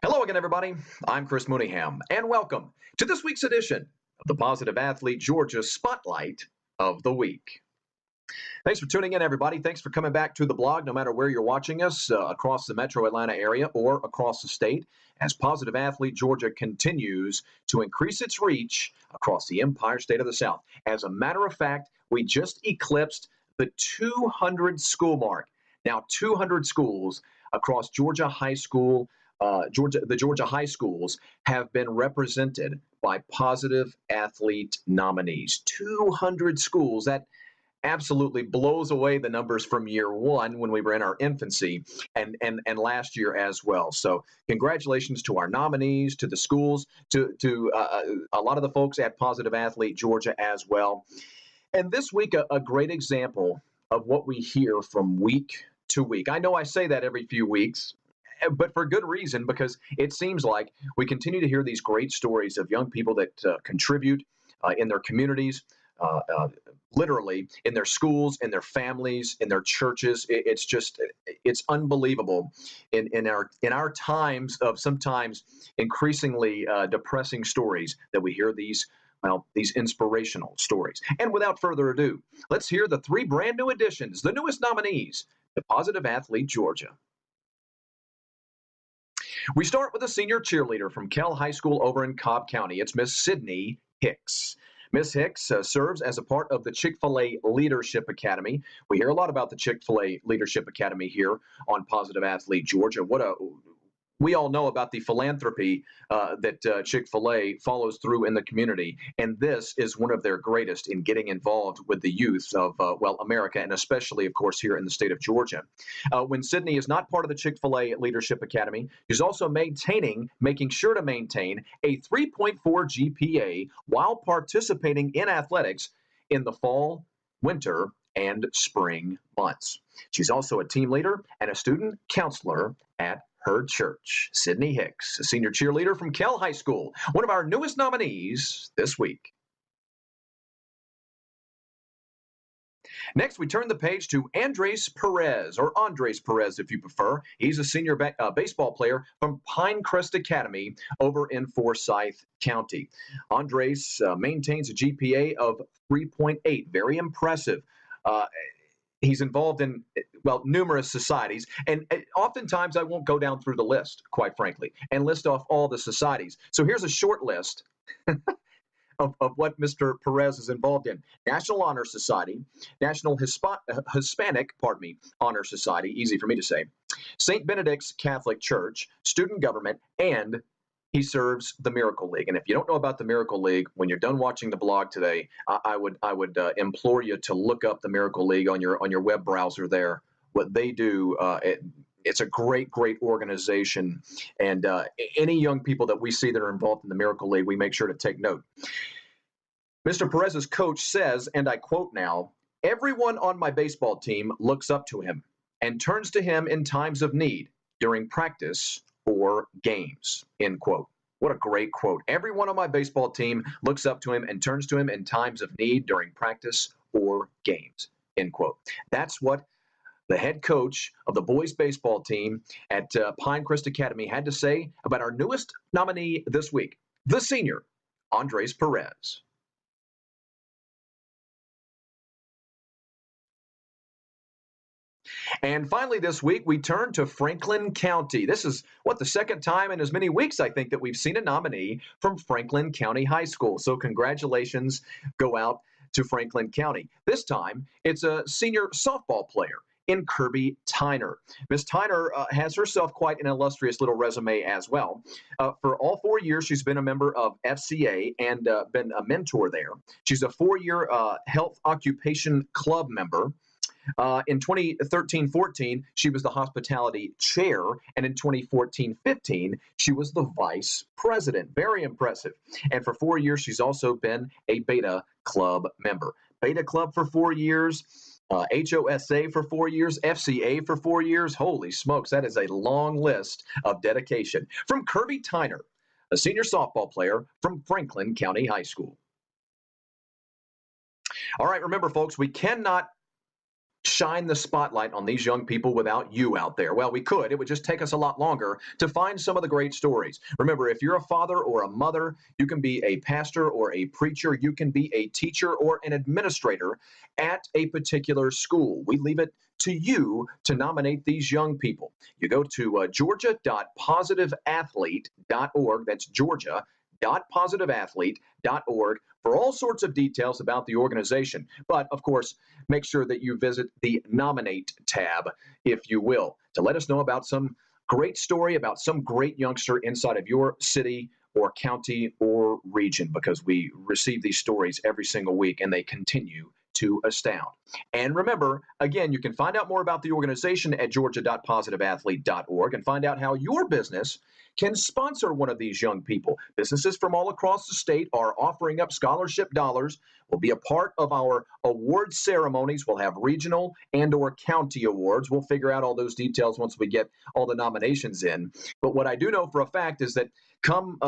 Hello again, everybody. I'm Chris Mooneyham, and welcome to this week's edition of the Positive Athlete Georgia Spotlight of the Week. Thanks for tuning in, everybody. Thanks for coming back to the blog, no matter where you're watching us, across the metro Atlanta area or across the state, as Positive Athlete Georgia continues to increase its reach across the Empire State of the South. As a matter of fact, we just eclipsed the 200 school mark. Now, 200 schools across Georgia high school. The Georgia high schools have been represented by Positive Athlete nominees. 200 schools. That absolutely blows away the numbers from year one when we were in our infancy and last year as well. So congratulations to our nominees, to the schools, to a lot of the folks at Positive Athlete Georgia as well. And this week, a great example of what we hear from week to week. I know I say that every few weeks, but for good reason, because it seems like we continue to hear these great stories of young people that contribute in their communities, literally in their schools, in their families, in their churches. It's unbelievable in our times of sometimes increasingly depressing stories that we hear these inspirational stories. And without further ado, let's hear the three brand new additions, the newest nominees to Positive Athlete Georgia. We start with a senior cheerleader from Kell High School over in Cobb County. It's Miss Sydni Hicks. Miss Hicks serves as a part of the Chick-fil-A Leadership Academy. We hear a lot about the Chick-fil-A Leadership Academy here on Positive Athlete Georgia. We all know about the philanthropy that Chick-fil-A follows through in the community, and this is one of their greatest in getting involved with the youth of, America, and especially, of course, here in the state of Georgia. When Sydney is not part of the Chick-fil-A Leadership Academy, she's also making sure to maintain a 3.4 GPA while participating in athletics in the fall, winter, and spring months. She's also a team leader and a student counselor at her church. Sydni Hicks, a senior cheerleader from Kell High School, one of our newest nominees this week. Next, we turn the page to Andres Perez, or Andres Perez if you prefer. He's a senior baseball player from Pinecrest Academy over in Forsyth County. Andres maintains a GPA of 3.8, very impressive. He's involved in, numerous societies, and oftentimes I won't go down through the list, quite frankly, and list off all the societies. So here's a short list of what Mr. Perez is involved in. National Honor Society, National Hispanic Honor Society, easy for me to say, St. Benedict's Catholic Church, student government, and he serves the Miracle League. And if you don't know about the Miracle League, when you're done watching the blog today, I would implore you to look up the Miracle League on your web browser there. What they do, it's a great organization. And any young people that we see that are involved in the Miracle League, we make sure to take note. Mr. Perez's coach says, and I quote now, "Everyone on my baseball team looks up to him and turns to him in times of need during practice or games," end quote. What a great quote. Everyone on my baseball team looks up to him and turns to him in times of need during practice or games, end quote. That's what the head coach of the boys baseball team at Pinecrest Academy had to say about our newest nominee this week, the senior, Andres Perez. And finally this week, we turn to Franklin County. This is, the second time in as many weeks, I think, that we've seen a nominee from Franklin County High School. So congratulations go out to Franklin County. This time, it's a senior softball player in Kirby Tyner. Miss Tyner has herself quite an illustrious little resume as well. For all 4 years, she's been a member of FCA and been a mentor there. She's a 4-year health occupation club member. In 2013-14, she was the hospitality chair, and in 2014-15, she was the vice president. Very impressive. And for 4 years, she's also been a Beta Club member. Beta Club for 4 years, HOSA for 4 years, FCA for 4 years. Holy smokes, that is a long list of dedication. From Kirby Tyner, a senior softball player from Franklin County High School. All right, remember, folks, we cannot shine the spotlight on these young people without you out there. Well, we could. It would just take us a lot longer to find some of the great stories. Remember, if you're a father or a mother, you can be a pastor or a preacher. You can be a teacher or an administrator at a particular school. We leave it to you to nominate these young people. You go to georgia.positiveathlete.org. That's georgia.positiveathlete.org for all sorts of details about the organization. But, of course, make sure that you visit the Nominate tab, if you will, to let us know about some great story about some great youngster inside of your city or county or region, because we receive these stories every single week and they continue to astound. And remember, again, you can find out more about the organization at georgia.positiveathlete.org and find out how your business can sponsor one of these young people. Businesses from all across the state are offering up scholarship dollars, will be a part of our award ceremonies. We'll have regional and or county awards. We'll figure out all those details once we get all the nominations in. But what I do know for a fact is that come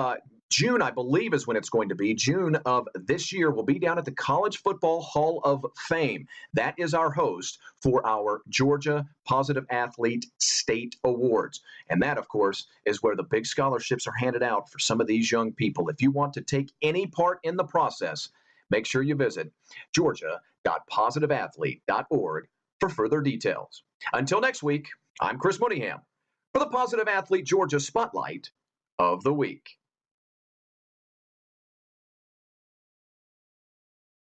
June, I believe, is when it's going to be. June of this year, we'll be down at the College Football Hall of Fame. That is our host for our Georgia Positive Athlete State Awards. And that, of course, is where the big scholarships are handed out for some of these young people. If you want to take any part in the process, make sure you visit georgia.positiveathlete.org for further details. Until next week, I'm Chris Mooneyham for the Positive Athlete Georgia Spotlight of the Week.